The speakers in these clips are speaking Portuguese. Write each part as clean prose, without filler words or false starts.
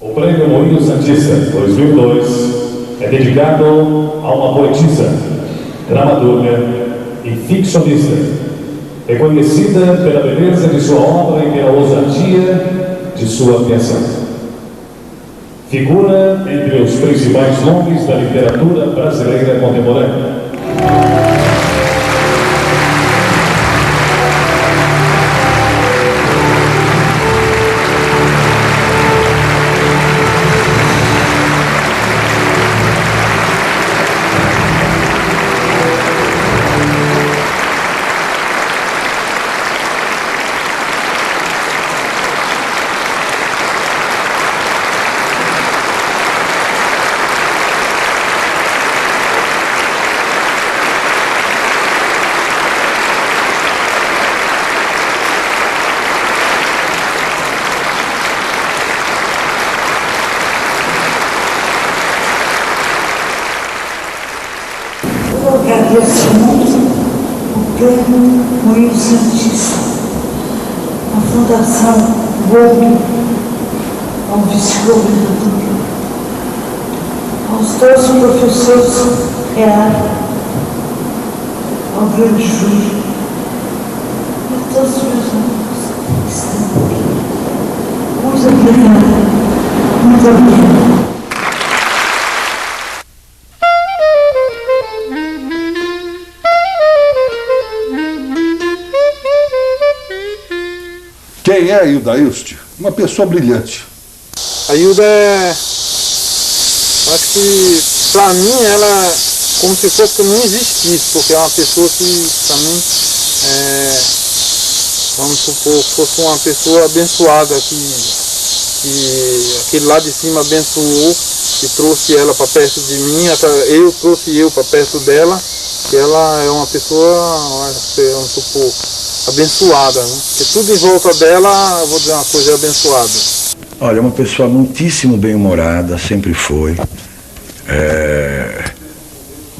O Prêmio Moinho Santista 2002 é dedicado a uma poetisa, dramaturga e ficcionista, reconhecida pela beleza de sua obra e pela ousadia de sua criação. Figura entre os principais nomes da literatura brasileira contemporânea. Agradeço muito o Prêmio Moinho Santista, a Fundação Gomes, ao vice-governador, aos 12 professores reais, ao grande júri, e a todos os meus amigos que estão aqui. Muito obrigada, muito obrigada. Quem é a Hilda Ilst? Uma pessoa brilhante. A Hilda acho que, pra mim, ela é como se fosse que não existisse, porque é uma pessoa que também, vamos supor, fosse uma pessoa abençoada, que aquele lá de cima abençoou e trouxe ela para perto de mim, eu trouxe eu para perto dela, que ela é uma pessoa, vamos supor, abençoada, né? Porque tudo em volta dela, eu vou dizer uma coisa, é abençoada. Olha, é uma pessoa muitíssimo bem-humorada, sempre foi.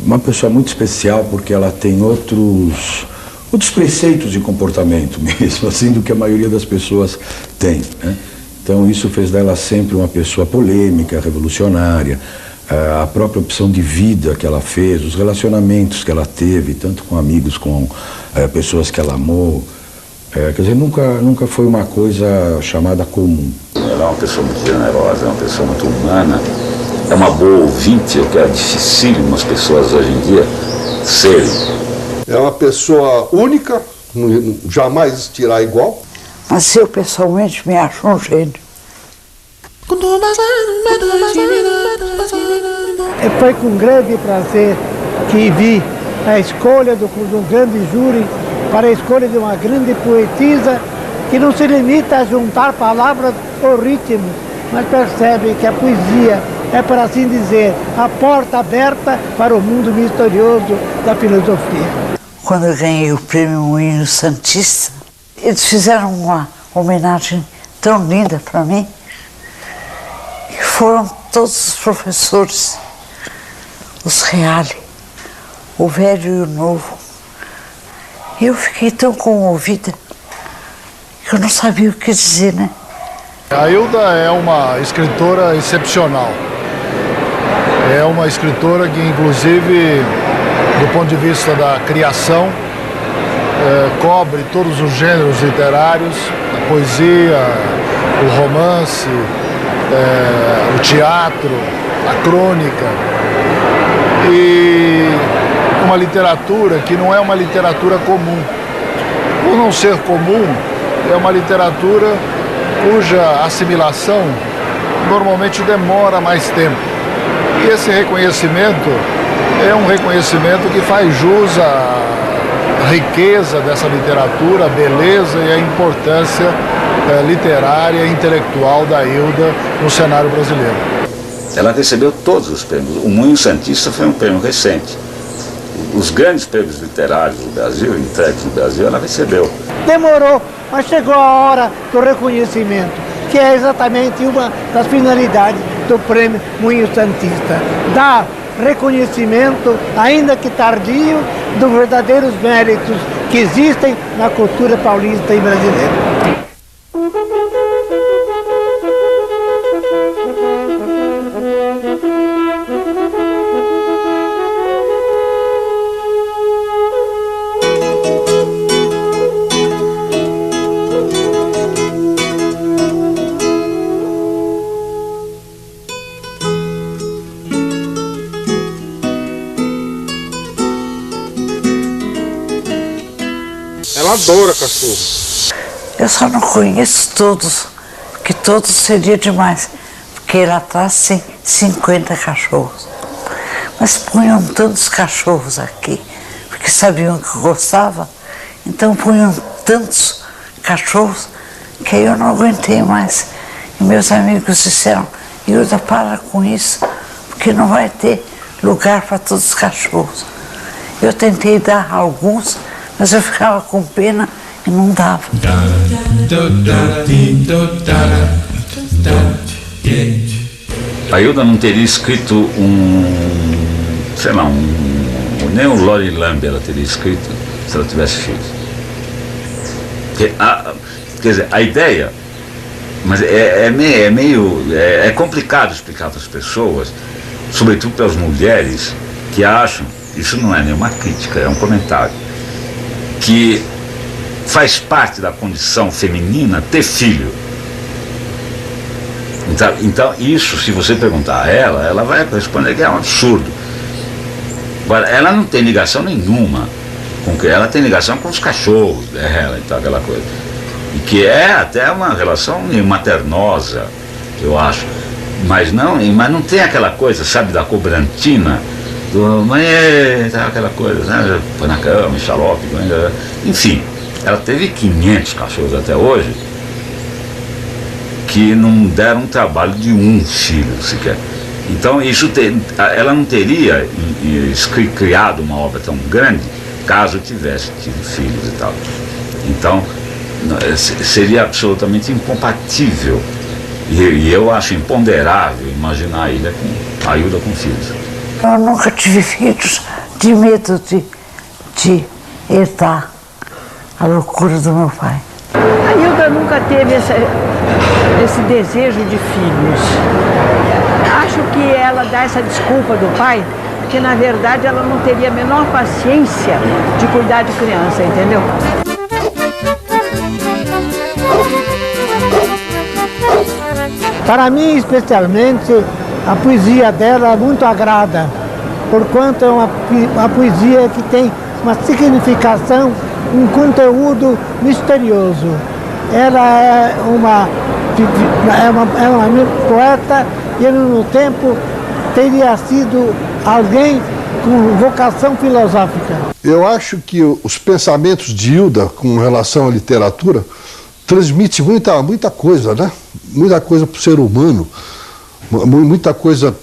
Uma pessoa muito especial porque ela tem outros preceitos de comportamento mesmo, assim, do que a maioria das pessoas tem, né? Então isso fez dela sempre uma pessoa polêmica, revolucionária. A própria opção de vida que ela fez, os relacionamentos que ela teve, tanto com amigos, com pessoas que ela amou, quer dizer, nunca foi uma coisa chamada comum. Ela é uma pessoa muito generosa, é uma pessoa muito humana, é uma boa ouvinte, o que é dificílimo as pessoas hoje em dia serem. É uma pessoa única, jamais existirá igual. Mas eu pessoalmente me acho um gênio. Foi com grande prazer que vi a escolha do grande júri para a escolha de uma grande poetisa que não se limita a juntar palavras ou ritmos, mas percebe que a poesia é, por assim dizer, a porta aberta para o mundo misterioso da filosofia. Quando eu ganhei o Prêmio Moinho Santista, eles fizeram uma homenagem tão linda para mim, que foram todos os professores, os reais, o velho e o novo. E eu fiquei tão comovida que eu não sabia o que dizer, né? A Hilda é uma escritora excepcional. É uma escritora que, inclusive, do ponto de vista da criação, cobre todos os gêneros literários, a poesia, o romance, o teatro, a crônica. E uma literatura que não é uma literatura comum. Por não ser comum, é uma literatura cuja assimilação normalmente demora mais tempo. E esse reconhecimento é um reconhecimento que faz jus à riqueza dessa literatura, a beleza e a importância literária e intelectual da Hilda no cenário brasileiro. Ela recebeu todos os prêmios. O Moinho Santista foi um prêmio recente. Os grandes prêmios literários do Brasil, entregues no Brasil, ela recebeu. Demorou, mas chegou a hora do reconhecimento, que é exatamente uma das finalidades do Prêmio Moinho Santista. Dar reconhecimento, ainda que tardio, dos verdadeiros méritos que existem na cultura paulista e brasileira. adora cachorro. Eu só não conheço todos, porque todos seria demais, porque lá atrás tem 50 cachorros. Mas punham tantos cachorros aqui, porque sabiam que eu gostava, então punham tantos cachorros que aí eu não aguentei mais. E meus amigos disseram, Ilda, para com isso, porque não vai ter lugar para todos os cachorros. Eu tentei dar alguns, mas eu ficava com pena e não dava. A Ilda não teria escrito nem o Lori Lamb ela teria escrito se ela tivesse filhos. Quer dizer, a ideia, mas é complicado explicar para as pessoas, sobretudo para as mulheres que acham, isso não é nenhuma crítica, é um comentário, que faz parte da condição feminina ter filho. Então isso, se você perguntar a ela vai responder que é um absurdo. Agora, ela não tem ligação nenhuma com que ela tem ligação com os cachorros dela e tal, aquela coisa. E que é até uma relação maternosa, eu acho. Mas não tem aquela coisa, sabe, da cobrantina, do mãe, aquela coisa, né? Põe na cama, xalope, enfim. Ela teve 500 cachorros até hoje, que não deram um trabalho de um filho sequer. Então ela não teria criado uma obra tão grande caso tivesse tido filhos e tal. Então seria absolutamente incompatível e eu acho imponderável imaginar a Ilda com filhos. Eu nunca tive filhos de medo de herdar a loucura do meu pai. A Ilda nunca teve esse desejo de filhos. Acho que ela dá essa desculpa do pai, porque na verdade ela não teria a menor paciência de cuidar de criança, entendeu? Para mim, especialmente, a poesia dela muito agrada, porquanto é uma poesia que tem uma significação, um conteúdo misterioso. Ela é uma poeta e, ao mesmo tempo, teria sido alguém com vocação filosófica. Eu acho que os pensamentos de Ilda com relação à literatura transmite muita coisa, né? Muita coisa para o ser humano, muita coisa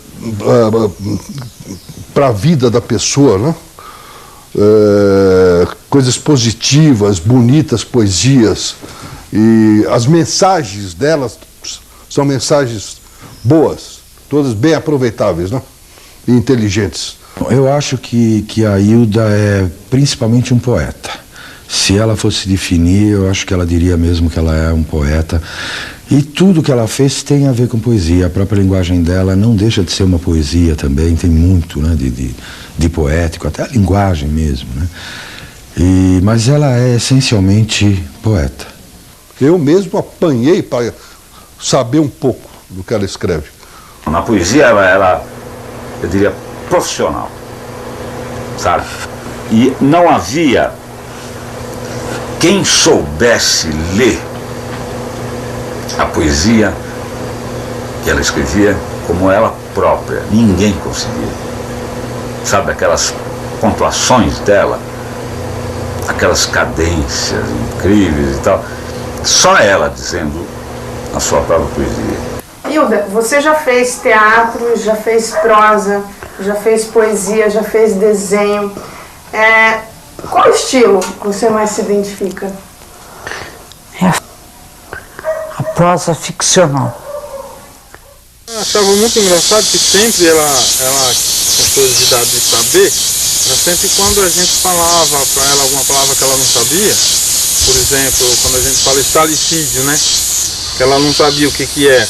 para a vida da pessoa, né? Coisas positivas, bonitas poesias, e as mensagens delas são mensagens boas, todas bem aproveitáveis, né? E inteligentes. Eu acho que a Ilda é principalmente um poeta. Se ela fosse definir, eu acho que ela diria mesmo que ela é um poeta. E tudo que ela fez tem a ver com poesia. A própria linguagem dela não deixa de ser uma poesia também, tem muito, né, de poético, até a linguagem mesmo, né? Mas ela é essencialmente poeta. Eu mesmo apanhei para saber um pouco do que ela escreve. Na poesia ela eu diria, profissional, sabe? E não havia quem soubesse ler a poesia que ela escrevia como ela própria. Ninguém conseguia. Sabe, aquelas pontuações dela, aquelas cadências incríveis e tal, só ela dizendo a sua própria poesia. Ilda, você já fez teatro, já fez prosa, já fez poesia, já fez desenho. Qual estilo que você mais se identifica? A prosa ficcional. Eu achava muito engraçado que sempre ela com curiosidade de saber, era sempre quando a gente falava para ela alguma palavra que ela não sabia, por exemplo, quando a gente fala estalicídio, né? Que ela não sabia o que é.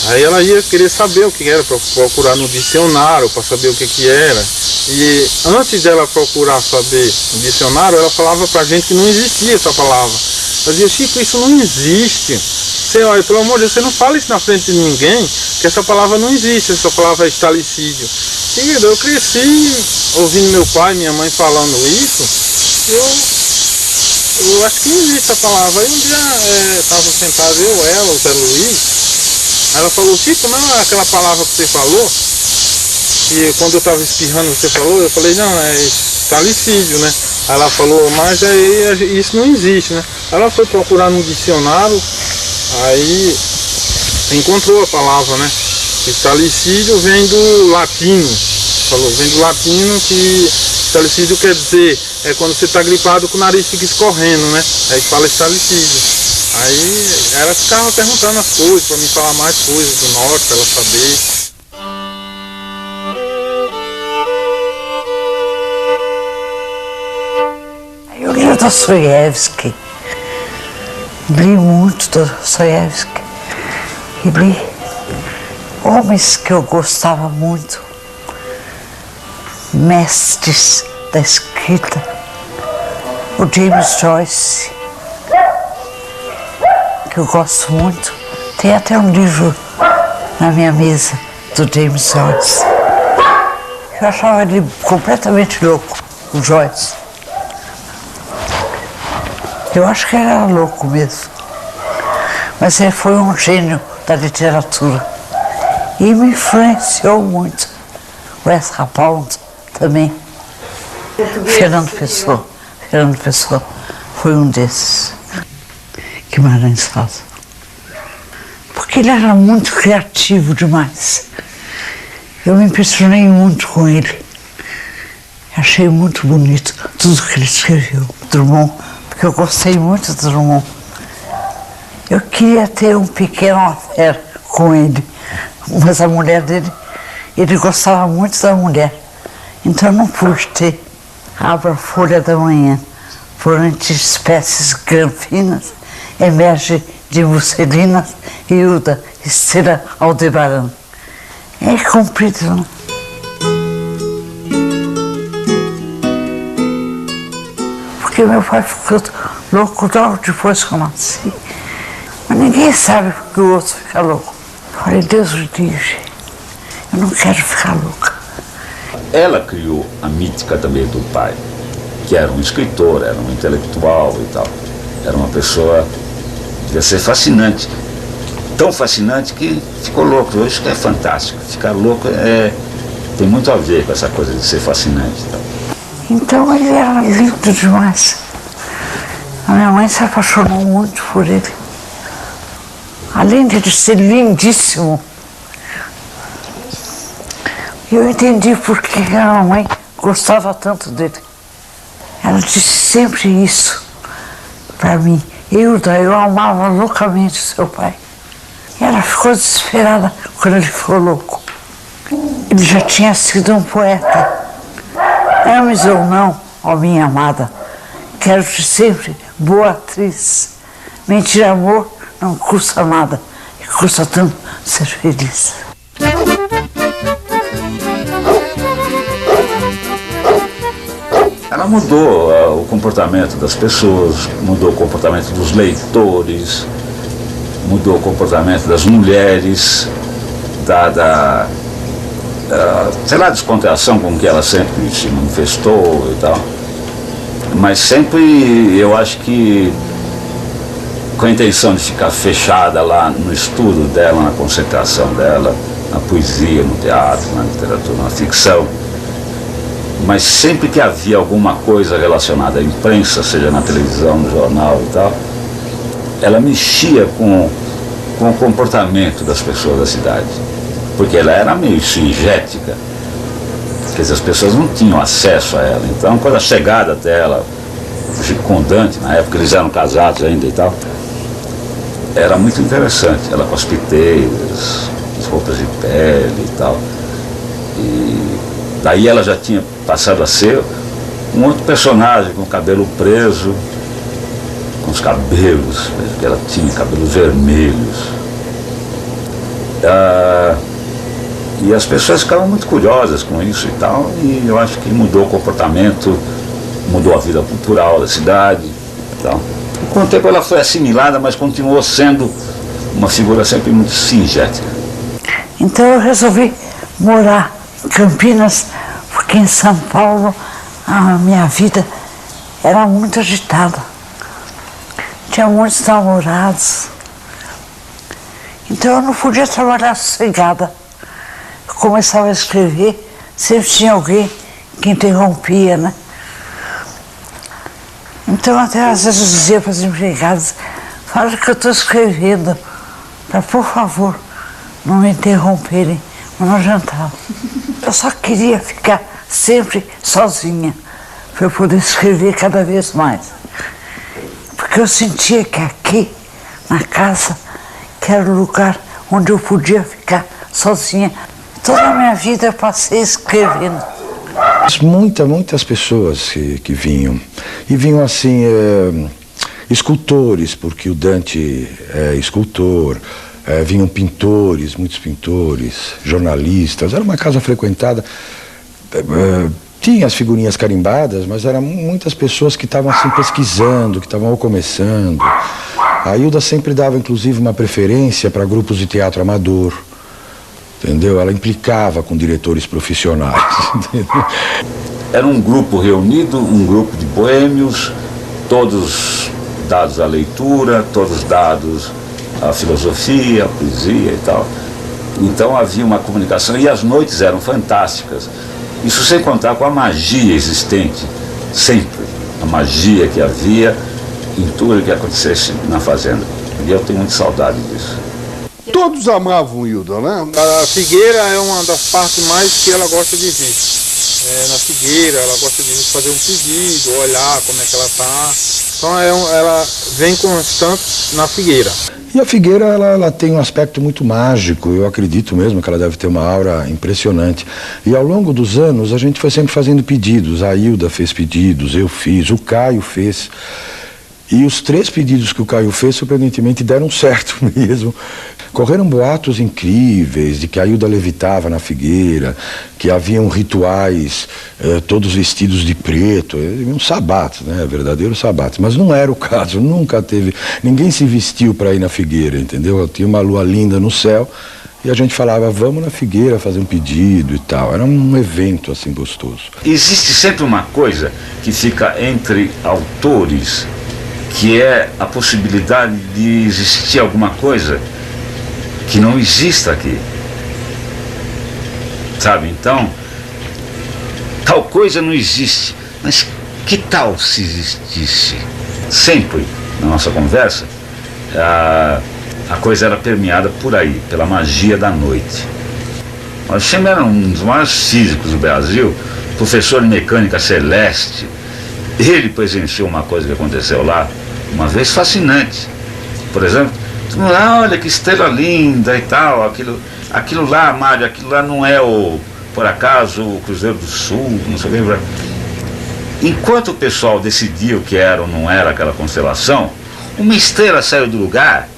Aí ela ia querer saber o que era, para procurar no dicionário, para saber o que era. E antes dela procurar saber no dicionário, ela falava pra gente que não existia essa palavra. Ela dizia, Chico, isso não existe. Você, olha, pelo amor de Deus, você não fala isso na frente de ninguém, que essa palavra não existe, essa palavra é estalicídio. E eu cresci ouvindo meu pai e minha mãe falando isso, eu acho que não existe a palavra. Aí um dia estava sentado eu, ela, o Zé Luiz, ela falou, Chico, não é aquela palavra que você falou, que quando eu estava espirrando você falou, eu falei, não, é estalicídio, né? Aí ela falou, mas aí isso não existe, né? Ela foi procurar no dicionário, aí encontrou a palavra, né? Estalicídio vem do latino, falou, vem do latino que estalicídio quer dizer, quando você está gripado que o nariz fica escorrendo, né? Aí fala estalicídio. Aí ela ficava perguntando as coisas, para me falar mais coisas do norte, para ela saber. Eu li Dostoiévski, li muito Dostoiévski e li homens que eu gostava muito, mestres da escrita, o James Joyce, que eu gosto muito. Tem até um livro na minha mesa do James Joyce. Eu achava ele completamente louco, o Joyce. Eu acho que ele era louco mesmo, mas ele foi um gênio da literatura e me influenciou muito. O Ezra Pound também. Fernando Pessoa foi um desses. Guimarães Rosa. Porque ele era muito criativo demais. Eu me impressionei muito com ele. Achei muito bonito tudo que ele escreveu. Drummond, porque eu gostei muito do Drummond. Eu queria ter um pequeno affair com ele, mas a mulher dele, ele gostava muito da mulher. Então eu não pude ter. Abra a folha da manhã, por entre espécies granfinas, emerge de musselinas e Hilda, Estrela Aldebaran. É comprido, né? Porque meu pai ficou louco logo depois que eu nasci. Mas ninguém sabe porque o outro fica louco. Eu falei, Deus o livre, eu não quero ficar louca. Ela criou a mítica também do pai, que era um escritor, era um intelectual e tal. Era uma pessoa que devia ser fascinante. Tão fascinante que ficou louco. Hoje que é fantástico. Ficar louco tem muito a ver com essa coisa de ser fascinante e tal. Então ele era lindo demais. A minha mãe se apaixonou muito por ele. Além de ele ser lindíssimo, eu entendi por que a mamãe gostava tanto dele. Ela disse sempre isso para mim. Hilda, eu amava loucamente seu pai. E ela ficou desesperada quando ele ficou louco. Ele já tinha sido um poeta. Ames ou não, ó minha amada, quero-te sempre boa atriz. Mentir amor não custa nada, e custa tanto ser feliz. Ela mudou o comportamento das pessoas, mudou o comportamento dos leitores, mudou o comportamento das mulheres, sei lá, descontração com que ela sempre se manifestou e tal. Mas sempre, eu acho que com a intenção de ficar fechada lá no estudo dela, na concentração dela, na poesia, no teatro, na literatura, na ficção. Mas sempre que havia alguma coisa relacionada à imprensa, seja na televisão, no jornal e tal, ela mexia com o comportamento das pessoas da cidade. Porque ela era meio singética, quer dizer, as pessoas não tinham acesso a ela. Então, quando a chegada até ela, com o Dante, na época eles eram casados ainda e tal, era muito interessante. Ela com as piteiras, as roupas de pele e tal. E daí ela já tinha passado a ser um outro personagem com o cabelo preso, com os cabelos, porque ela tinha cabelos vermelhos. E as pessoas ficavam muito curiosas com isso e tal, e eu acho que mudou o comportamento, mudou a vida cultural da cidade e tal. E com o tempo ela foi assimilada, mas continuou sendo uma figura sempre muito singética. Então eu resolvi morar em Campinas, porque em São Paulo a minha vida era muito agitada. tinha muitos namorados. Então eu não podia trabalhar sossegada. Eu começava a escrever, sempre tinha alguém que interrompia, né? Então até às vezes eu dizia para as empregadas, fala que eu estou escrevendo, para por favor não me interromperem, mas não adiantava. Eu só queria ficar sempre sozinha, para eu poder escrever cada vez mais. Porque eu sentia que aqui, na casa, que era o lugar onde eu podia ficar sozinha. Toda a minha vida eu passei escrevendo. Muitas pessoas que vinham. E vinham assim, escultores, porque o Dante é escultor. Vinham pintores, muitos pintores, jornalistas. Era uma casa frequentada. Tinha as figurinhas carimbadas, mas eram muitas pessoas que estavam assim pesquisando, que estavam começando. A Hilda sempre dava, inclusive, uma preferência para grupos de teatro amador, entendeu? Ela implicava com diretores profissionais, entendeu? Era um grupo reunido, um grupo de boêmios, todos dados à leitura, todos dados à filosofia, à poesia e tal. Então havia uma comunicação e as noites eram fantásticas. Isso sem contar com a magia existente, sempre. A magia que havia em tudo que acontecesse na fazenda. E eu tenho muita saudade disso. Todos amavam Hilda, né? A figueira é uma das partes mais que ela gosta de vir. Na figueira, ela gosta de fazer um pedido, olhar como é que ela está. Então ela vem constante na figueira. E a figueira, ela tem um aspecto muito mágico, eu acredito mesmo que ela deve ter uma aura impressionante. E ao longo dos anos, a gente foi sempre fazendo pedidos. A Hilda fez pedidos, eu fiz, o Caio fez. E os 3 pedidos que o Caio fez, surpreendentemente, deram certo mesmo. Correram boatos incríveis de que a Hilda levitava na figueira, que haviam rituais, todos vestidos de preto, um sabato, né, verdadeiro sabato. Mas não era o caso, nunca teve, ninguém se vestiu para ir na figueira, entendeu? Tinha uma lua linda no céu e a gente falava, vamos na figueira fazer um pedido e tal. Era um evento assim gostoso. Existe sempre uma coisa que fica entre autores, que é a possibilidade de existir alguma coisa que não exista aqui, sabe? Então, tal coisa não existe, mas que tal se existisse? Sempre, na nossa conversa, a coisa era permeada por aí, pela magia da noite. O Alexandre era um dos maiores físicos do Brasil, professor de mecânica celeste. Ele presenciou uma coisa que aconteceu lá, uma vez fascinante. Por exemplo, olha que estrela linda e tal, aquilo lá, Mário, aquilo lá não é por acaso, o Cruzeiro do Sul, não sei o que. Enquanto o pessoal decidia o que era ou não era aquela constelação, uma estrela saiu do lugar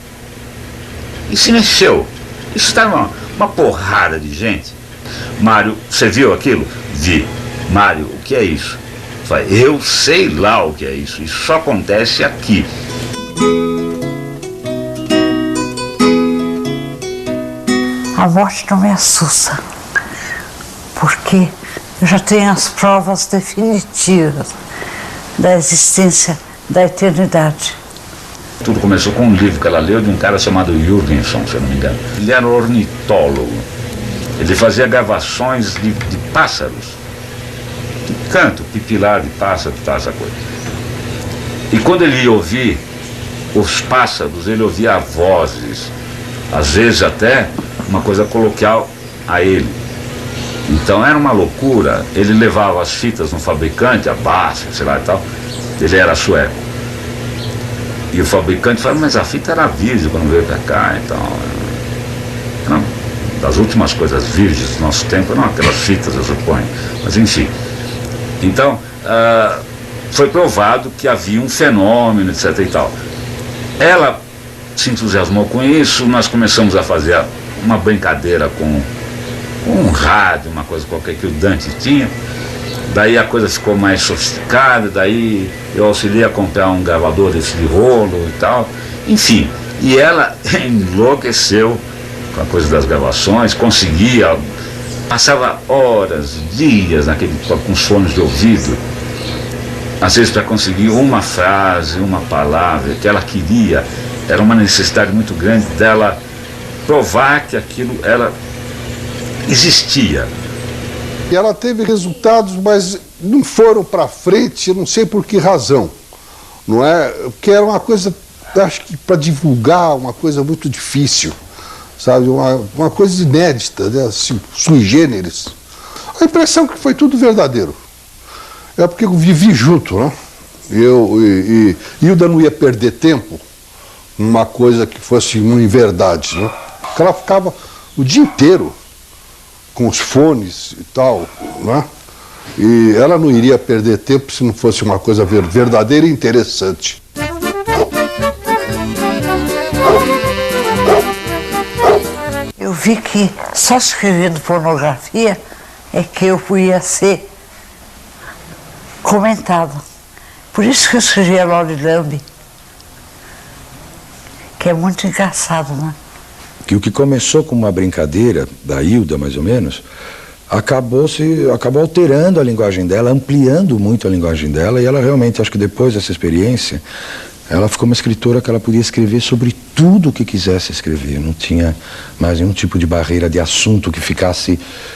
e se mexeu. Isso estava uma porrada de gente. Mário, você viu aquilo? Vi. Mário, o que é isso? Eu sei lá o que é isso só acontece aqui. A morte não me assusta, porque eu já tenho as provas definitivas da existência da eternidade. Tudo começou com um livro que ela leu de um cara chamado Jürgenson, se eu não me engano. Ele era ornitólogo. Ele fazia gravações de pássaros, de canto, pipilar de pássaro, tal, essa coisa. E quando ele ia ouvir os pássaros, ele ouvia vozes, às vezes até uma coisa coloquial a ele. Então era uma loucura. Ele levava as fitas no fabricante, a Basf, sei lá e tal. Ele era sueco. E o fabricante falava, mas a fita era virgem quando veio para cá, então. Era das últimas coisas virgens do nosso tempo, não aquelas fitas, eu suponho. Mas enfim. Então, foi provado que havia um fenômeno, etc e tal. Ela se entusiasmou com isso, nós começamos a fazer uma brincadeira com um rádio, uma coisa qualquer que o Dante tinha. Daí a coisa ficou mais sofisticada, daí eu auxiliei a comprar um gravador desse de rolo e tal. Enfim, e ela enlouqueceu com a coisa das gravações, conseguia, passava horas, dias com os fones de ouvido. às vezes para conseguir uma frase, uma palavra que ela queria, era uma necessidade muito grande dela provar que aquilo ela existia. E ela teve resultados, mas não foram para frente, eu não sei por que razão. Não é? Porque era uma coisa, acho que para divulgar, uma coisa muito difícil, sabe? Uma coisa inédita, né? Assim, sui generis. A impressão que foi tudo verdadeiro. É porque eu vivi junto, né? Hilda não ia perder tempo numa coisa que fosse uma inverdade, né? Porque ela ficava o dia inteiro com os fones e tal, né? E ela não iria perder tempo se não fosse uma coisa verdadeira e interessante. Eu vi que só escrevendo pornografia é que eu ia ser comentada. Por isso que eu escrevi a Lori Lambe, que é muito engraçado, né? Que o que começou como uma brincadeira da Hilda, mais ou menos, acabou alterando a linguagem dela, ampliando muito a linguagem dela, e ela realmente, acho que depois dessa experiência, ela ficou uma escritora que ela podia escrever sobre tudo o que quisesse escrever. Não tinha mais nenhum tipo de barreira de assunto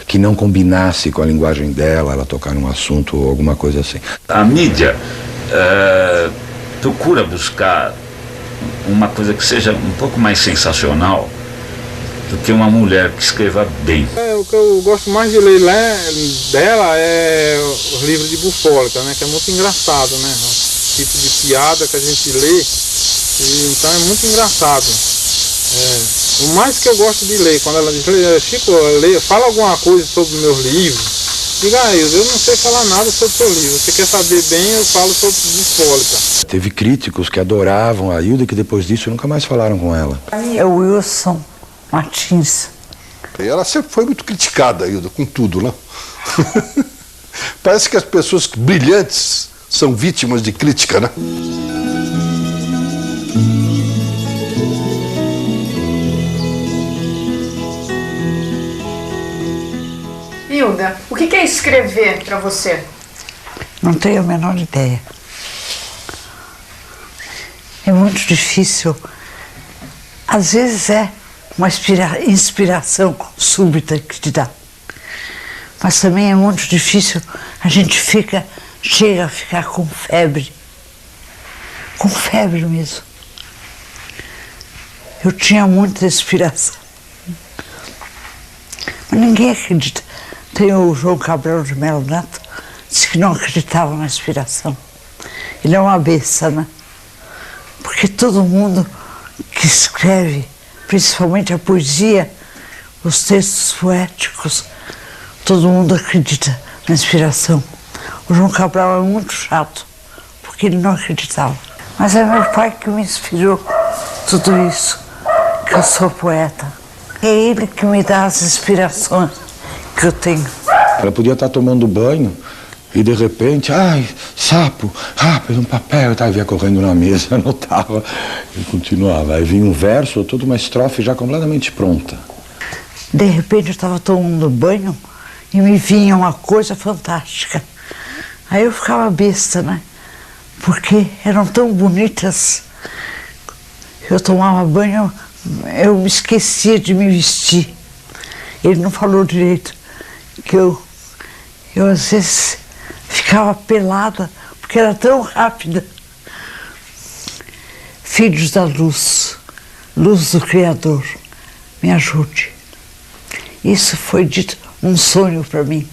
que não combinasse com a linguagem dela, ela tocar num assunto ou alguma coisa assim. A mídia procura buscar uma coisa que seja um pouco mais sensacional do que uma mulher que escreva bem. O que eu gosto mais de ler dela é os livros de bufôlica, né? Que é muito engraçado, né? O tipo de piada que a gente lê, então é muito engraçado. O mais que eu gosto de ler, quando ela diz, Chico, fala alguma coisa sobre meus livros. Diga, eu não sei falar nada sobre o seu livro. Você quer saber bem, eu falo sobre bufôlica. Teve críticos que adoravam a Hilda e que depois disso nunca mais falaram com ela. É o Wilson Martins. E ela sempre foi muito criticada, Hilda, com tudo, né? Parece que as pessoas brilhantes são vítimas de crítica, né? Hilda, o que é escrever para você? Não tenho a menor ideia. É muito difícil. Às vezes é uma inspiração súbita que te dá. Mas também é muito difícil, a gente chega a ficar com febre mesmo. Eu tinha muita inspiração. Mas ninguém acredita. Tem o João Cabral de Melo Neto, disse que não acreditava na inspiração. Ele é uma besta, né? Porque todo mundo que escreve, principalmente a poesia, os textos poéticos, todo mundo acredita na inspiração. O João Cabral é muito chato, porque ele não acreditava. Mas é meu pai que me inspirou tudo isso, que eu sou poeta. É ele que me dá as inspirações que eu tenho. Ela podia estar tomando banho e de repente, ai, sapo, rápido, um papel, e via correndo na mesa, anotava e continuava. Aí vinha um verso, toda uma estrofe já completamente pronta. De repente eu estava tomando banho e me vinha uma coisa fantástica. Aí eu ficava besta, né? Porque eram tão bonitas. Eu tomava banho, eu me esquecia de me vestir. Ele não falou direito, que eu às vezes ficava pelada, porque era tão rápida. Filhos da luz, luz do Criador, me ajude. Isso foi dito um sonho para mim.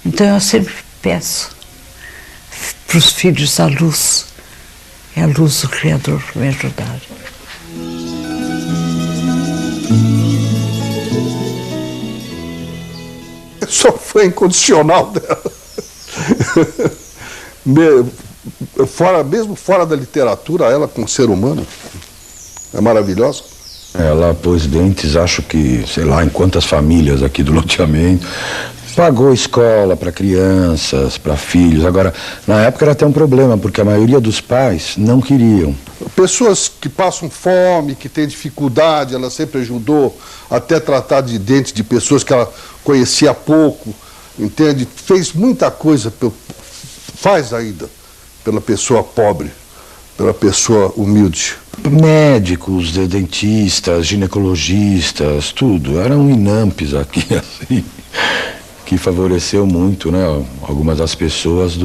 Então eu sempre peço para os filhos da luz, e a luz do Criador para me ajudar. Eu sou fã incondicional dela. Mesmo fora da literatura, ela como ser humano é maravilhosa. Ela pôs dentes, acho que, sei lá, em quantas famílias aqui do loteamento. Pagou escola para crianças, para filhos. Agora, na época era até um problema, porque a maioria dos pais não queriam. Pessoas que passam fome, que têm dificuldade, ela sempre ajudou até tratar de dentes de pessoas que ela conhecia pouco, entende? Fez muita coisa faz ainda pela pessoa pobre, pela pessoa humilde? Médicos, dentistas, ginecologistas, tudo. Eram inampes aqui, assim, que favoreceu muito, né, algumas das pessoas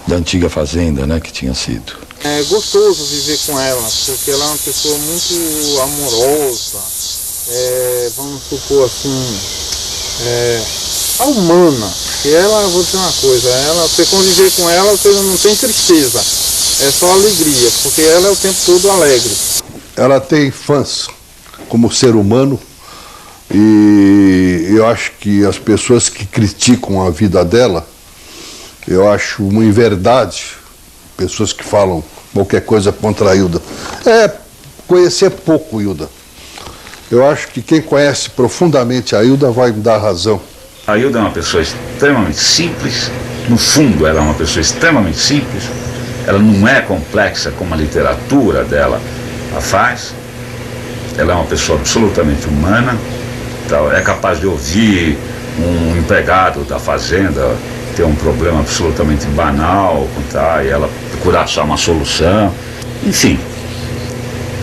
da antiga fazenda, né, que tinha sido. É gostoso viver com ela, porque ela é uma pessoa muito amorosa, vamos supor assim, humana. E ela, vou dizer uma coisa, você conviver com ela, você não tem tristeza, é só alegria, porque ela é o tempo todo alegre. Ela tem fãs como ser humano, e eu acho que as pessoas que criticam a vida dela, eu acho uma inverdade, pessoas que falam qualquer coisa contra a Hilda, conhecer pouco Hilda. Eu acho que quem conhece profundamente a Hilda vai me dar razão. A Hilda é uma pessoa extremamente simples, no fundo ela é uma pessoa extremamente simples, ela não é complexa como a literatura dela a faz, ela é uma pessoa absolutamente humana, então, é capaz de ouvir um empregado da fazenda ter um problema absolutamente banal, tá, e ela procurar achar uma solução, enfim.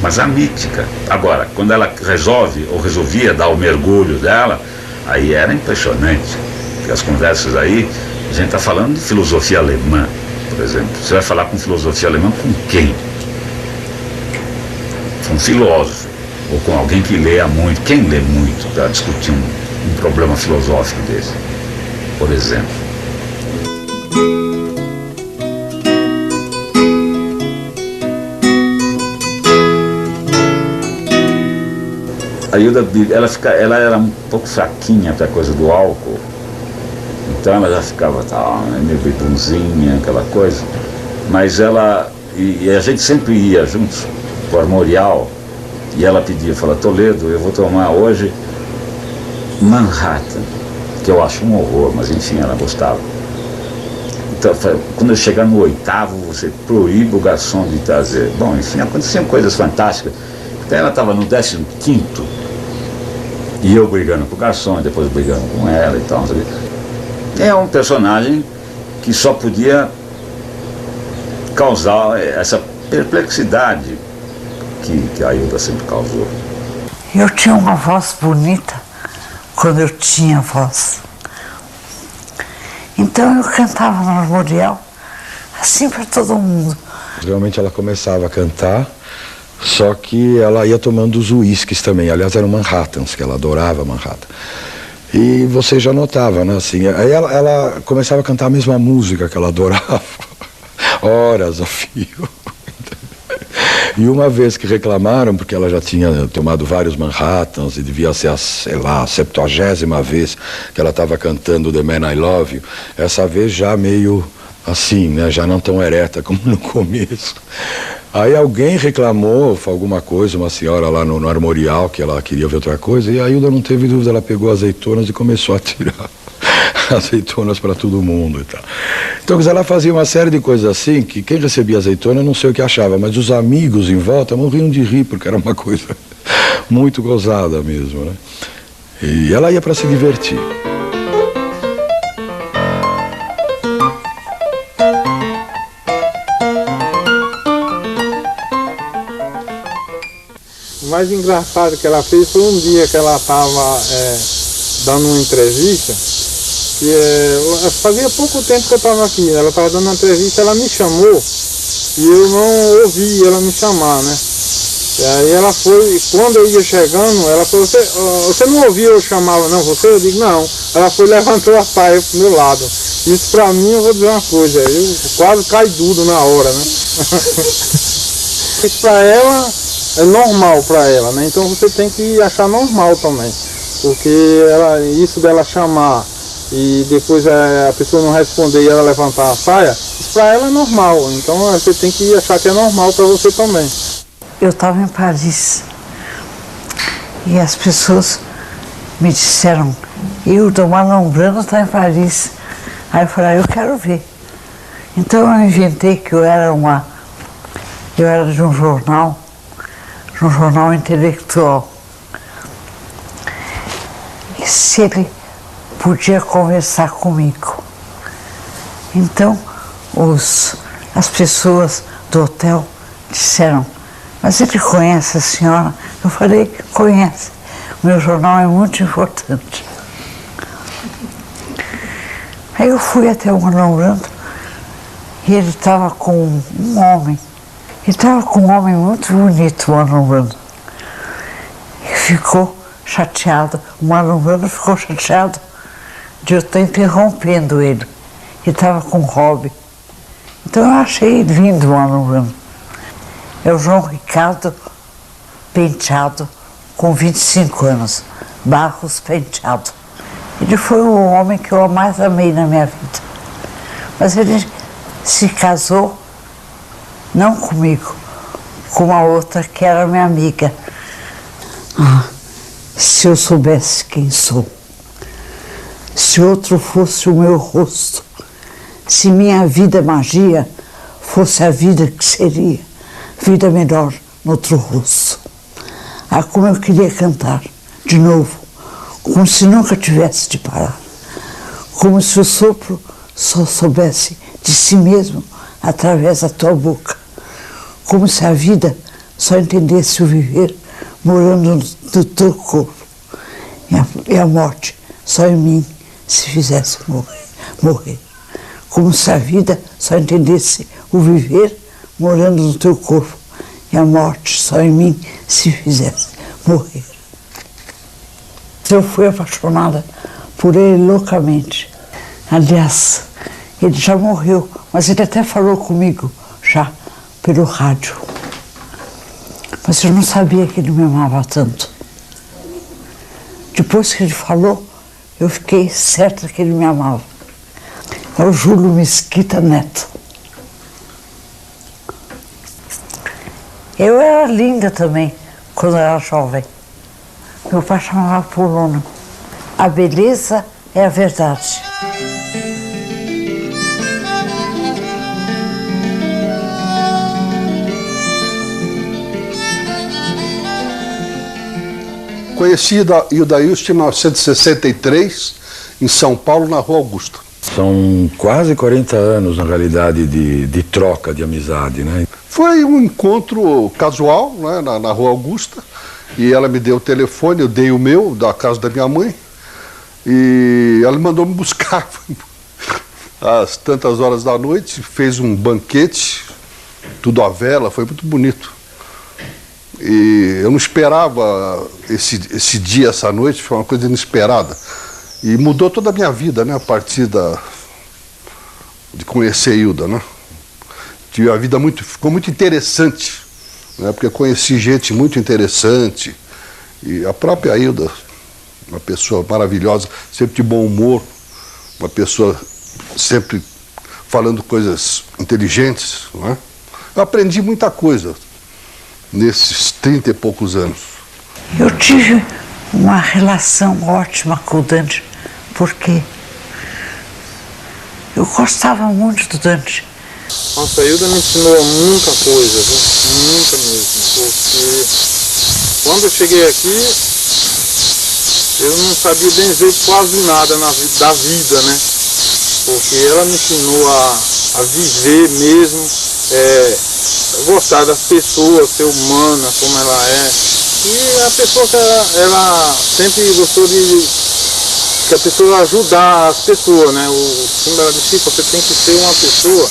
Mas a mítica, agora, quando ela resolve ou resolvia dar o mergulho dela, aí era impressionante, porque as conversas aí, a gente está falando de filosofia alemã, por exemplo. Você vai falar com filosofia alemã com quem? Com um filósofo, ou com alguém que leia muito. Quem lê muito para discutir um problema filosófico desse, por exemplo? A Hilda, ela era um pouco fraquinha para a coisa do álcool, então ela já ficava meio bebunzinha, aquela coisa, mas ela, e a gente sempre ia juntos para o Armorial, e ela pedia, fala, Toledo, eu vou tomar hoje Manhattan, que eu acho um horror, mas enfim, ela gostava. Então, quando eu chegar no 8º, você proíbe o garçom de trazer. Bom, enfim, aconteciam coisas fantásticas. Então ela estava no 15º, e eu brigando com o garçom, e depois brigando com ela e tal. É um personagem que só podia causar essa perplexidade que a Hilda sempre causou. Eu tinha uma voz bonita quando eu tinha voz. Então eu cantava no Armorial, assim para todo mundo. Realmente ela começava a cantar, só que ela ia tomando os uísques também. Aliás, eram Manhattans, que ela adorava Manhattan. E você já notava, né, assim, aí ela começava a cantar a mesma música que ela adorava, horas a fio. E uma vez que reclamaram, porque ela já tinha tomado vários Manhattans e devia ser a, sei lá, a 70ª vez que ela estava cantando The Man I Love You, essa vez já meio assim, né, já não tão ereta como no começo. Aí alguém reclamou, alguma coisa, uma senhora lá no Armorial, que ela queria ver outra coisa, e a Hilda não teve dúvida, ela pegou azeitonas e começou a tirar azeitonas para todo mundo e tal. Então, ela fazia uma série de coisas assim, que quem recebia azeitona não sei o que achava, mas os amigos em volta morriam de rir, porque era uma coisa muito gozada mesmo, né? E ela ia para se divertir. O mais engraçado que ela fez foi um dia que ela estava dando uma entrevista, que fazia pouco tempo que eu estava aqui, ela estava dando uma entrevista, ela me chamou e eu não ouvi ela me chamar, né? E aí ela foi, quando eu ia chegando, ela falou, você não ouviu eu chamava não, você? Eu digo, não. Ela foi e levantou a saia pro meu lado. Isso pra mim, eu vou dizer uma coisa, eu quase caí duro na hora, né? Isso pra ela é normal pra ela, né? Então você tem que achar normal também. Porque isso dela chamar e depois a pessoa não responder e ela levantar a saia, isso pra ela é normal. Então você tem que achar que é normal pra você também. Eu estava em Paris e as pessoas me disseram, Hilda, o Marlon Brando está em Paris. Aí eu falei, eu quero ver. Então eu inventei que eu era de um jornal intelectual. E se ele podia conversar comigo. Então, as pessoas do hotel disseram, mas ele conhece a senhora? Eu falei, conhece. O meu jornal é muito importante. Aí eu fui até o Marlon Brando e ele estava com um homem. Ele estava com um homem muito bonito, o Marlon Brando. E ficou chateado. O Marlon Brando ficou chateado de eu estar interrompendo ele. Ele estava com hobby. Então eu achei lindo o Marlon Brando. É o João Ricardo Penteado, com 25 anos. Barros Penteado. Ele foi o homem que eu mais amei na minha vida. Mas ele se casou, não comigo, com uma outra que era minha amiga. Ah, se eu soubesse quem sou, se outro fosse o meu rosto, se minha vida magia fosse a vida que seria, vida melhor no outro rosto. Ah, como eu queria cantar de novo, como se nunca tivesse de parar, como se o sopro só soubesse de si mesmo através da tua boca, como se a vida só entendesse o viver morando no teu corpo, e a morte só em mim se fizesse morrer, como se a vida só entendesse o viver morando no teu corpo, e a morte só em mim se fizesse morrer. Eu fui apaixonada por ele loucamente. Aliás, ele já morreu, mas ele até falou comigo, já, pelo rádio. Mas eu não sabia que ele me amava tanto. Depois que ele falou, eu fiquei certa que ele me amava. É o Júlio Mesquita Neto. Eu era linda também, quando era jovem. Meu pai chamava Polônio. A beleza é a verdade. Conheci Hilda Ilst em 1963, em São Paulo, na Rua Augusta. São quase 40 anos, na realidade, de troca, de amizade, né? Foi um encontro casual, né, na Rua Augusta, e ela me deu o telefone, eu dei o meu, da casa da minha mãe, e ela mandou me buscar às tantas horas da noite, fez um banquete, tudo à vela, foi muito bonito. E eu não esperava esse dia, essa noite, foi uma coisa inesperada. E mudou toda a minha vida, né, a partir de conhecer a Hilda, né? Tive a vida ficou muito interessante, né, porque conheci gente muito interessante. E a própria Hilda, uma pessoa maravilhosa, sempre de bom humor, uma pessoa sempre falando coisas inteligentes, né? Eu aprendi muita coisa nesses 30 e poucos anos. Eu tive uma relação ótima com o Dante, porque eu gostava muito do Dante. Nossa, a Hilda me ensinou muita coisa, viu? Muita mesmo, porque quando eu cheguei aqui, eu não sabia bem dizer quase nada da vida, né? Porque ela me ensinou a viver mesmo, gostar das pessoas, ser humana como ela é. E a pessoa que ela sempre gostou que a pessoa ajudar as pessoas, né? Como ela disse, você tem que ser uma pessoa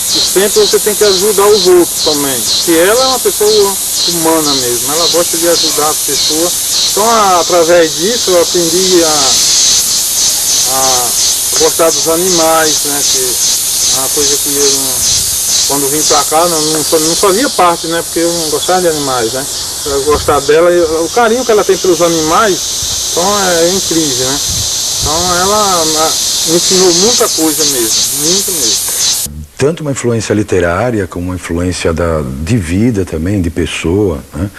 que sempre você tem que ajudar os outros também. Porque ela é uma pessoa humana mesmo, ela gosta de ajudar as pessoas. Então, através disso, eu aprendi a gostar dos animais, né? Que é uma coisa que eu quando vim pra cá não fazia parte, né? Porque eu não gostava de animais, né? Eu gostar dela, o carinho que ela tem pelos animais, então é incrível, né? Então ela me ensinou muita coisa mesmo, muito mesmo. Tanto uma influência literária como uma influência de vida também, de pessoa, né?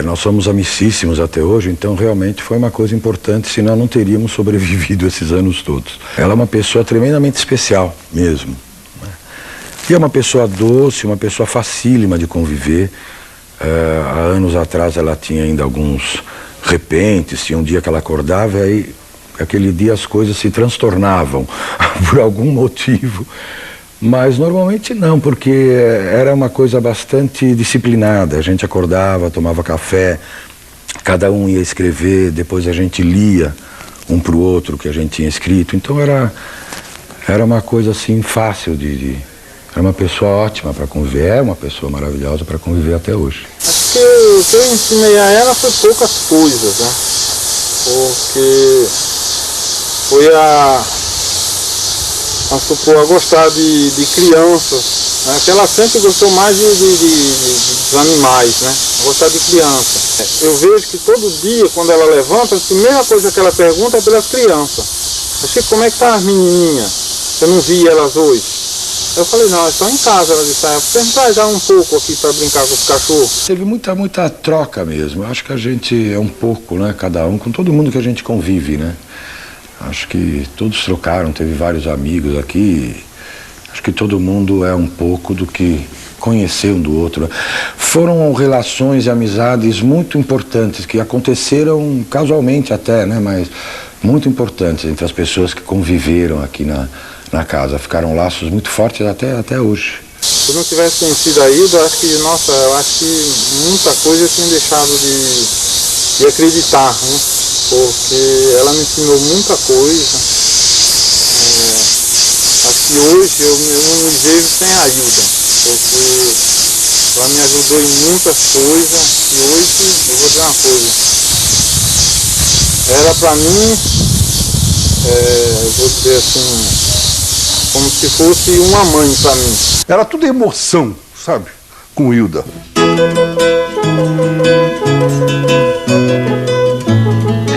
Nós somos amicíssimos até hoje, então realmente foi uma coisa importante, senão não teríamos sobrevivido esses anos todos. Ela é uma pessoa tremendamente especial mesmo, né? E é uma pessoa doce, uma pessoa facílima de conviver. Há anos atrás ela tinha ainda alguns repentes, tinha um dia que ela acordava e aí Aquele dia as coisas se transtornavam por algum motivo. Mas normalmente não, porque era uma coisa bastante disciplinada. A gente acordava, tomava café, cada um ia escrever, depois a gente lia um para o outro o que a gente tinha escrito. Então era uma coisa assim fácil era uma pessoa ótima para conviver, é uma pessoa maravilhosa para conviver até hoje. Acho que o que eu ensinei a ela foi poucas coisas, né? Porque foi a gostar de crianças, né? Que ela sempre gostou mais dos animais, né? Gostar de criança. Eu vejo que todo dia, quando ela levanta, a primeira coisa que ela pergunta é pelas crianças. Eu Chico, como é que tá as menininhas? Você não vi elas hoje? Eu falei, não, elas estão em casa. Ela disse, você vai dar um pouco aqui para brincar com os cachorros. Teve muita troca mesmo. Eu acho que a gente é um pouco, né? Cada um, com todo mundo que a gente convive, né? Acho que todos trocaram, teve vários amigos aqui. Acho que todo mundo é um pouco do que conheceu um do outro. Foram relações e amizades muito importantes, que aconteceram casualmente até, né? Mas muito importantes entre as pessoas que conviveram aqui na casa. Ficaram laços muito fortes até hoje. Se eu não tivesse conhecido a Hilda, eu acho que muita coisa eu tinha deixado de acreditar, né? Porque ela me ensinou muita coisa. Acho que hoje eu não me vejo sem a Hilda, porque ela me ajudou em muitas coisas e hoje eu vou dizer uma coisa. Era pra mim, eu vou dizer assim, como se fosse uma mãe pra mim. Era tudo emoção, sabe? Com Hilda.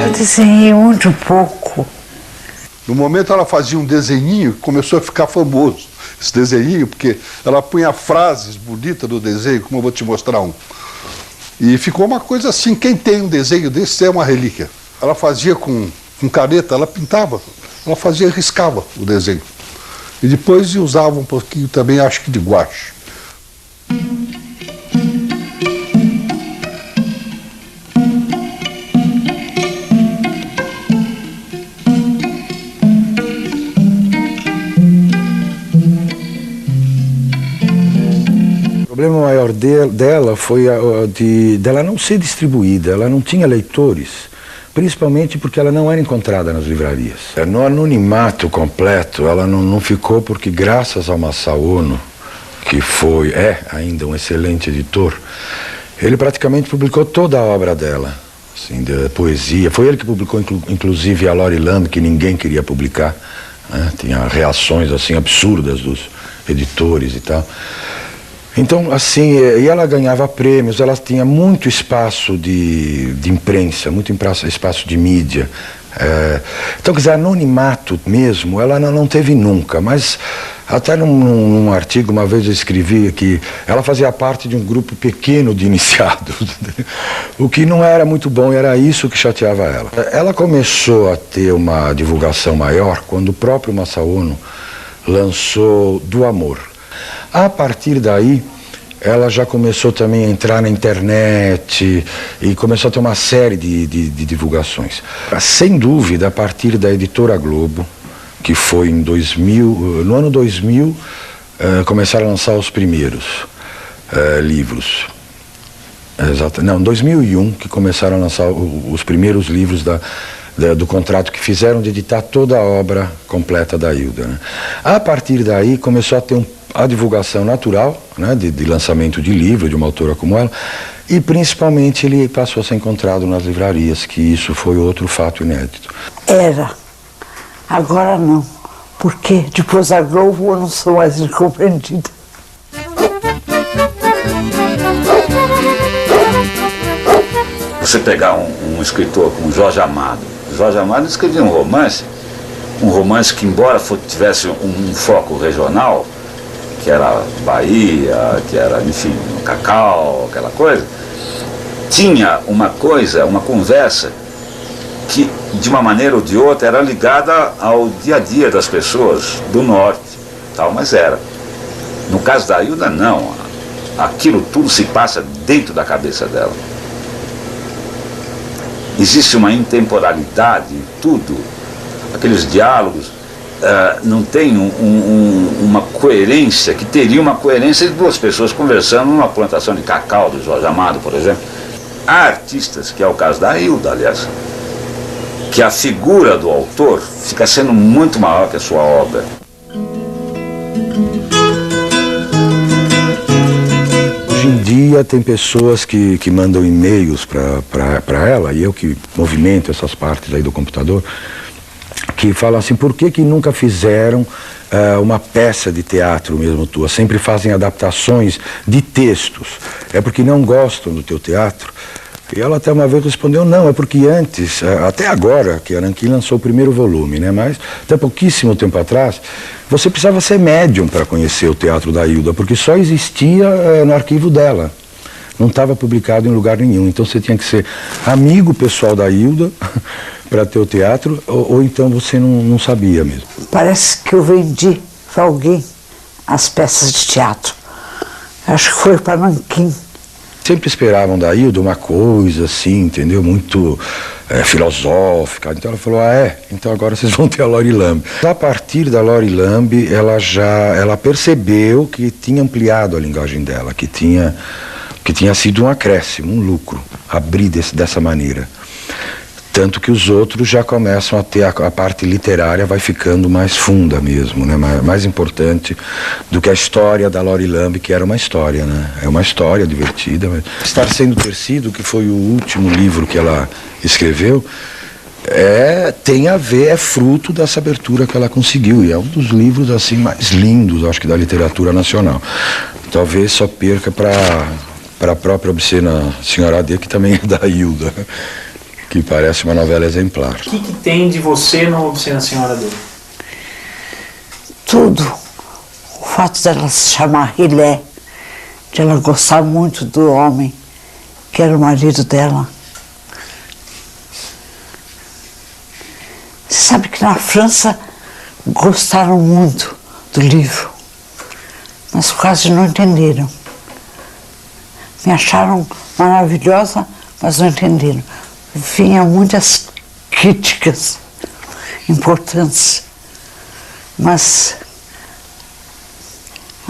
Eu desenhei muito pouco. No momento ela fazia um desenhinho que começou a ficar famoso. Esse desenhinho, porque ela punha frases bonitas no desenho, como eu vou te mostrar um. E ficou uma coisa assim, quem tem um desenho desse é uma relíquia. Ela fazia com caneta, ela pintava, ela fazia, riscava o desenho. E depois usava um pouquinho também, acho que de guache. O problema maior dela foi dela não ser distribuída, ela não tinha leitores, principalmente porque ela não era encontrada nas livrarias. No anonimato completo, ela não ficou porque, graças ao Masao Ono, que é ainda um excelente editor, ele praticamente publicou toda a obra dela, assim, de poesia. Foi ele que publicou, inclusive, a Lori Lamb, que ninguém queria publicar, né? Tinha reações assim absurdas dos editores e tal. Então, assim, e ela ganhava prêmios, ela tinha muito espaço de imprensa, muito espaço de mídia. Então, quer dizer, anonimato mesmo, ela não teve nunca, mas até num artigo, uma vez eu escrevi que ela fazia parte de um grupo pequeno de iniciados, o que não era muito bom, era isso que chateava ela. Ela começou a ter uma divulgação maior quando o próprio Masao Ono lançou Do Amor. A partir daí, ela já começou também a entrar na internet e começou a ter uma série de divulgações. Sem dúvida, a partir da Editora Globo, que foi em 2000, no ano 2000, começaram a lançar os primeiros livros. Não, em 2001, que começaram a lançar os primeiros livros do contrato que fizeram de editar toda a obra completa da Hilda, né? A partir daí começou a ter a divulgação natural, né, de lançamento de livro de uma autora como ela, e principalmente ele passou a ser encontrado nas livrarias, que isso foi outro fato inédito. Era, agora não, porque depois da Globo eu não sou mais incompreendida. Você pegar um escritor como Jorge Amado escrevia um romance que, embora tivesse um foco regional, que era Bahia, que era, enfim, Cacau, aquela coisa, tinha uma conversa que, de uma maneira ou de outra, era ligada ao dia a dia das pessoas do norte, tal, mas era. No caso da Hilda, não. Aquilo tudo se passa dentro da cabeça dela. Existe uma intemporalidade em tudo aqueles diálogos não tem uma coerência, que teria uma coerência de duas pessoas conversando numa plantação de cacau do Jorge Amado, por exemplo. Há artistas, que é o caso da Hilda, aliás, que a figura do autor fica sendo muito maior que a sua obra. Hoje em dia tem pessoas que mandam e-mails para ela, e eu que movimento essas partes aí do computador, que falam assim, por que nunca fizeram uma peça de teatro mesmo tua? Sempre fazem adaptações de textos. É porque não gostam do teu teatro? E ela até uma vez respondeu, não, é porque antes, até agora, que a Nanquim lançou o primeiro volume, né? Mas até pouquíssimo tempo atrás, você precisava ser médium para conhecer o teatro da Hilda, porque só existia no arquivo dela. Não estava publicado em lugar nenhum. Então você tinha que ser amigo pessoal da Hilda para ter o teatro, ou então você não sabia mesmo. Parece que eu vendi para alguém as peças de teatro. Acho que foi para Nanquim. Sempre esperavam da Hilda uma coisa assim, entendeu? Muito filosófica. Então ela falou, então agora vocês vão ter a Lori Lambe. A partir da Lori Lambe, ela percebeu que tinha ampliado a linguagem dela, que tinha sido um acréscimo, um lucro, abrir dessa maneira. Tanto que os outros já começam a ter a parte literária, vai ficando mais funda mesmo, né? Mais importante do que a história da Lori Lambe, que era uma história, né? É uma história divertida. Mas Estar Sendo Tecido, que foi o último livro que ela escreveu, tem a ver, é fruto dessa abertura que ela conseguiu. E é um dos livros assim mais lindos, acho que, da literatura nacional. Talvez só perca para a própria Obscena Senhora D, que também é da Hilda, que parece uma novela exemplar. O que tem de você na Obscena Senhora D? Tudo. O fato dela se chamar Rilé, de ela gostar muito do homem, que era o marido dela. Você sabe que na França gostaram muito do livro, mas quase não entenderam. Me acharam maravilhosa, mas não entenderam. Vinham muitas críticas importantes, mas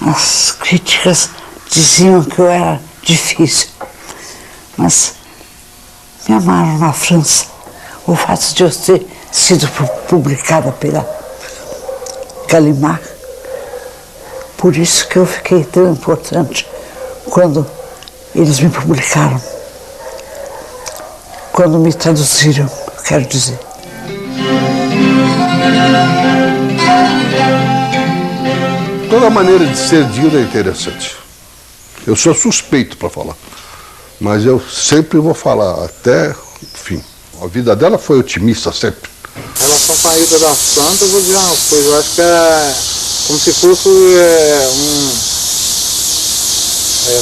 as críticas diziam que eu era difícil, mas me amaram na França. O fato de eu ter sido publicada pela Gallimard, por isso que eu fiquei tão importante quando eles me publicaram. Quando me traduziram, quero dizer. Toda maneira de ser de Hilda é interessante. Eu sou suspeito para falar, mas eu sempre vou falar até o fim. A vida dela foi otimista sempre. Em relação com a Hilda das Plantas, eu vou dizer uma coisa, eu acho que é como se fosse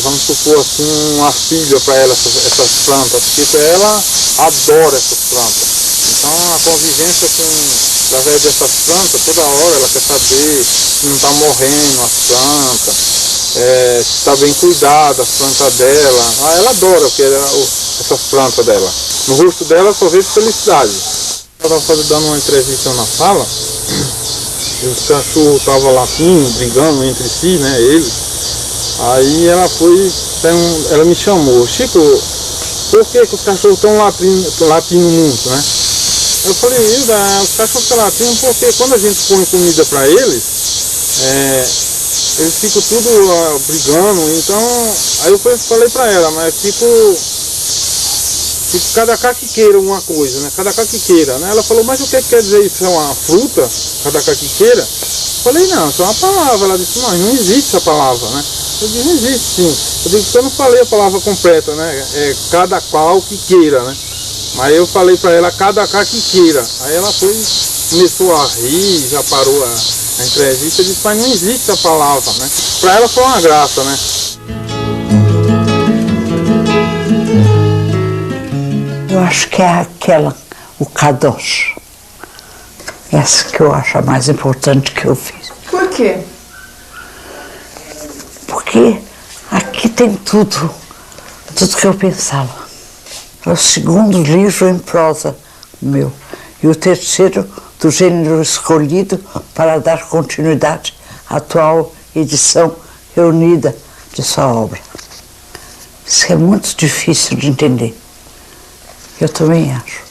vamos supor assim, uma filha para ela, essas plantas, porque ela adora essas plantas. Então a convivência através dessas plantas, toda hora ela quer saber se não está morrendo as plantas, se está bem cuidada as plantas dela. Ela adora essas plantas dela. No rosto dela só vejo felicidade. Ela estava dando uma entrevista na sala, e os cachorros estavam latindo, brigando entre si, né, eles. Aí ela ela me chamou, Chico, por que os cachorros estão latindo muito, né? Eu falei, Hilda, os cachorros estão latindo porque quando a gente põe comida para eles ficam tudo brigando, então, aí eu falei para ela, mas tipo cada caquiqueira uma coisa, né? Cada caquiqueira, né? Ela falou, mas o que quer dizer isso? É uma fruta? Cada caquiqueira? Eu falei, não, isso é uma palavra. Ela disse, não existe essa palavra, né? Eu disse, não existe sim. Eu digo que eu não falei a palavra completa, né? É cada qual que queira, né? Mas eu falei para ela, cada cá que queira. Aí ela começou a rir, já parou a entrevista e disse, mas não existe a palavra, né? Para ela foi uma graça, né? Eu acho que é aquela, o Kadosh. Essa que eu acho a mais importante que eu fiz. Por quê? Porque aqui tem tudo que eu pensava. É o segundo livro em prosa meu e o terceiro do gênero escolhido para dar continuidade à atual edição reunida de sua obra. Isso é muito difícil de entender. Eu também acho.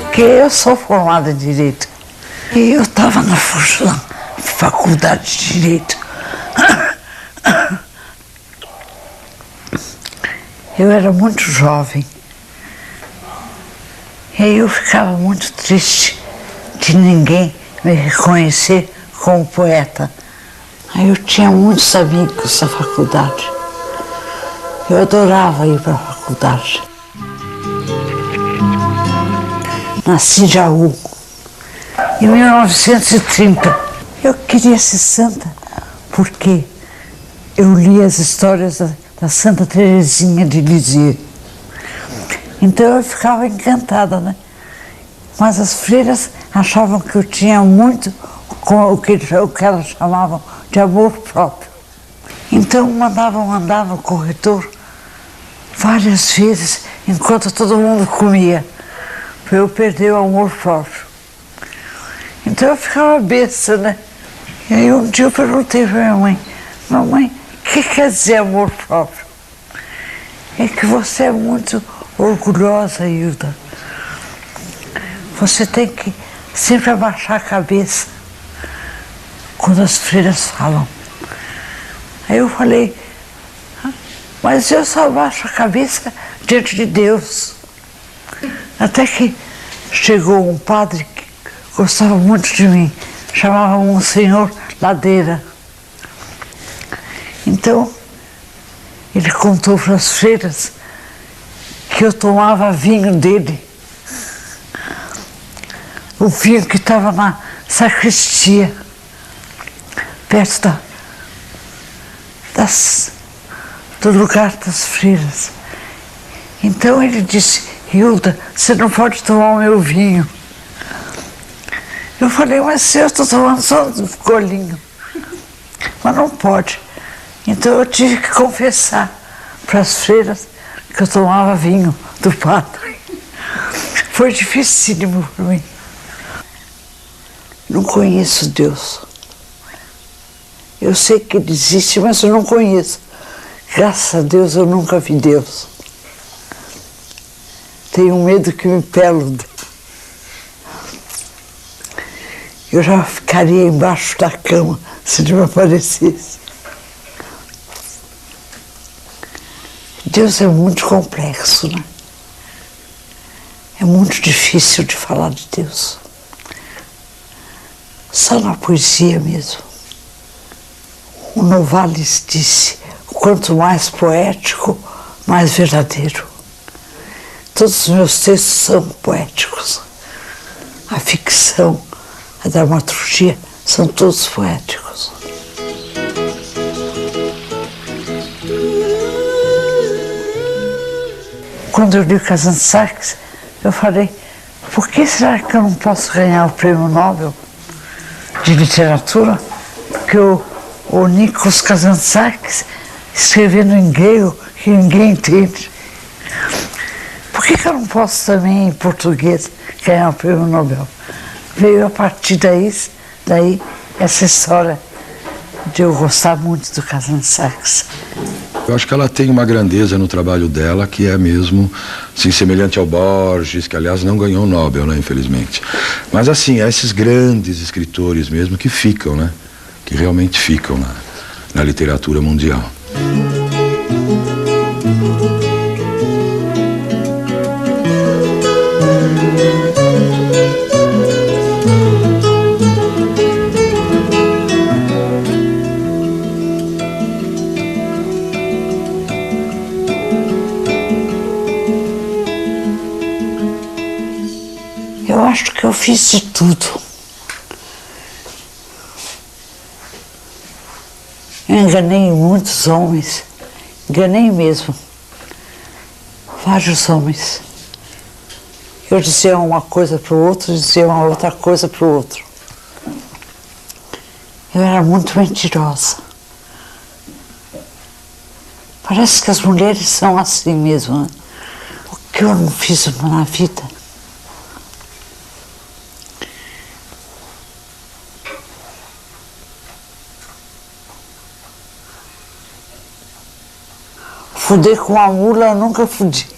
Porque eu sou formada em Direito. E eu estava na faculdade de Direito. Eu era muito jovem. E aí eu ficava muito triste de ninguém me reconhecer como poeta. Aí eu tinha muitos amigos na faculdade. Eu adorava ir para a faculdade. Nasci em Jaú, em 1930. Eu queria ser santa porque eu li as histórias da Santa Teresinha de Lisieux. Então eu ficava encantada, né? Mas as freiras achavam que eu tinha muito com o que elas chamavam de amor próprio. Então mandavam andar no corredor várias vezes enquanto todo mundo comia, para eu perder o amor próprio. Então eu ficava besta, né? E aí um dia eu perguntei para minha mãe: mamãe, o que quer dizer amor próprio? É que você é muito orgulhosa, Hilda. Você tem que sempre abaixar a cabeça quando as freiras falam. Aí eu falei: mas eu só abaixo a cabeça diante de Deus. Até que chegou um padre que gostava muito de mim, chamava Monsenhor Ladeira. Então, ele contou para as freiras que eu tomava vinho dele, o vinho que estava na sacristia, perto do lugar das freiras. Então ele disse: Hilda, você não pode tomar o meu vinho. Eu falei: mas eu estou tomando só um golinho. Mas não pode. Então eu tive que confessar para as freiras que eu tomava vinho do padre. Foi dificílimo para mim. Não conheço Deus. Eu sei que Ele existe, mas eu não conheço. Graças a Deus eu nunca vi Deus. Tenho medo que me pelude. Eu já ficaria embaixo da cama se ele me aparecesse. Deus é muito complexo, né? É muito difícil de falar de Deus. Só na poesia mesmo. O Novalis disse: quanto mais poético, mais verdadeiro. Todos os meus textos são poéticos. A ficção, a dramaturgia, são todos poéticos. Quando eu li o Kazantzakis, eu falei: por que será que eu não posso ganhar o Prêmio Nobel de Literatura? Porque o Nikos Kazantzakis, escrevendo em grego, que ninguém entende. Por que eu não posso também, em português, ganhar o Prêmio Nobel? Veio a partir daí essa história de eu gostar muito do Kazantzakis. Eu acho que ela tem uma grandeza no trabalho dela que é mesmo, assim, semelhante ao Borges, que aliás não ganhou o Nobel, né, infelizmente. Mas assim, esses grandes escritores mesmo que ficam, né, que realmente ficam na literatura mundial. Eu acho que eu fiz de tudo. Eu enganei muitos homens, enganei mesmo, vários homens. Eu dizia uma coisa para o outro, dizia uma outra coisa para o outro. Eu era muito mentirosa. Parece que as mulheres são assim mesmo, né? que eu não fiz na vida? Fuder com a mula eu nunca fudi.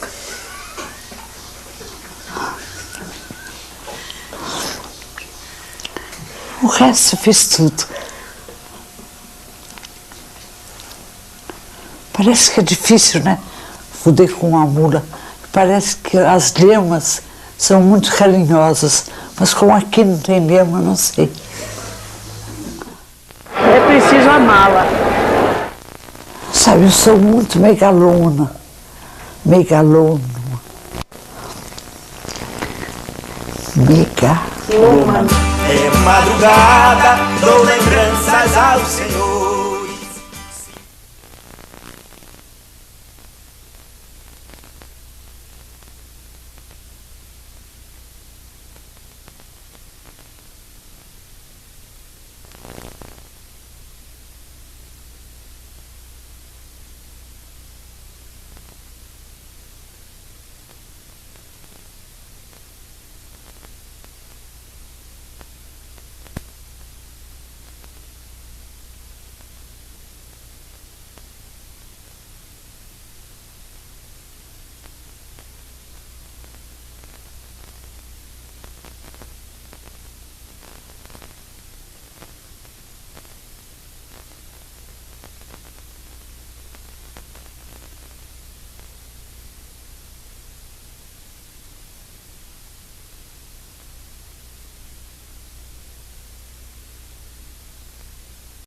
O resto fez tudo. Parece que é difícil, né? Fuder com uma mula. Parece que as lhamas são muito carinhosas, mas como aqui não tem lhama, não sei. É preciso amá-la. Sabe, eu sou muito megalona. Megalona. É madrugada, dou lembranças ao Senhor.